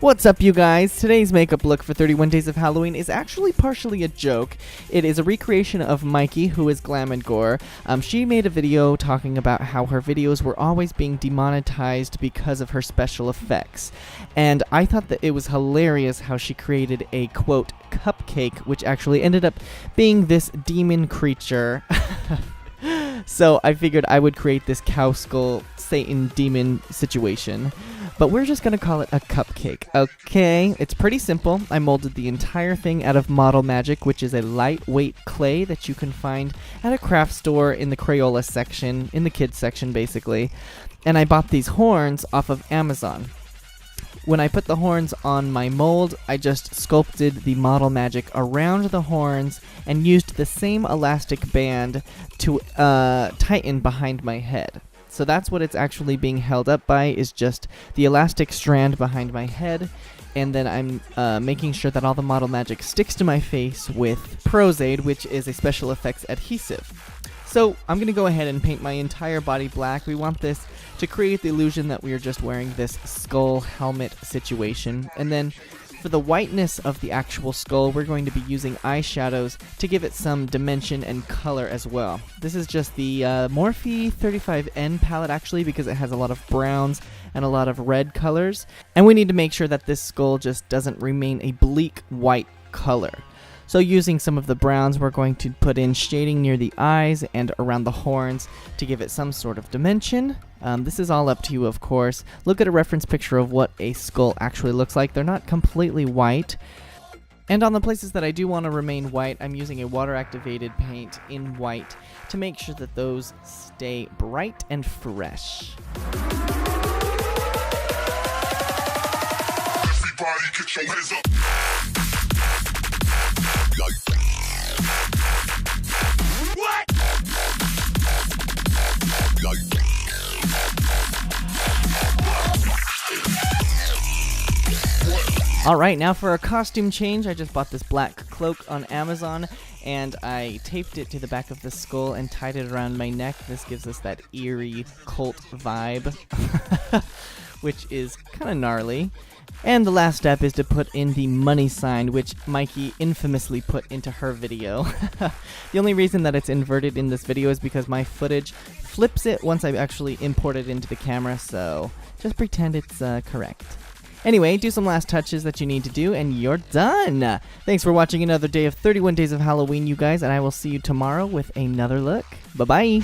What's up, you guys? Today's makeup look for 31 Days of Halloween is actually partially a joke. It is a recreation of Mykie, who is Glam and Gore. She made a video talking about how her videos were always being demonetized because of her special effects. And I thought that it was hilarious how she created a, quote, cupcake, which actually ended up being this demon creature. So I figured I would create this cow skull Satan demon situation. But we're just going to call it a cupcake, okay? It's pretty simple. I molded the entire thing out of Model Magic, which is a lightweight clay that you can find at a craft store in the Crayola section, in the kids section basically. And I bought these horns off of Amazon. When I put the horns on my mold, I just sculpted the Model Magic around the horns and used the same elastic band to tighten behind my head. So that's what it's actually being held up by, is just the elastic strand behind my head, and then I'm making sure that all the Model Magic sticks to my face with Pros-Aid, which is a special effects adhesive. So I'm going to go ahead and paint my entire body black. We want this to create the illusion that we are just wearing this skull helmet situation. And then for the whiteness of the actual skull, we're going to be using eyeshadows to give it some dimension and color as well. This is just the Morphe 35N palette actually, because it has a lot of browns and a lot of red colors. And we need to make sure that this skull just doesn't remain a bleak white color. So using some of the browns, we're going to put in shading near the eyes and around the horns to give it some sort of dimension. This is all up to you, of course. Look at a reference picture of what a skull actually looks like. They're not completely white. And on the places that I do want to remain white, I'm using a water-activated paint in white to make sure that those stay bright and fresh. Everybody get your hands up. Alright, now for a costume change, I just bought this black cloak on Amazon, and I taped it to the back of the skull and tied it around my neck. This gives us that eerie cult vibe, which is kind of gnarly. And the last step is to put in the money sign, which Mykie infamously put into her video. The only reason that it's inverted in this video is because my footage flips it once I actually import it into the camera, so just pretend it's correct. Anyway, do some last touches that you need to do, and you're done! Thanks for watching another day of 31 Days of Halloween, you guys, and I will see you tomorrow with another look. Bye-bye!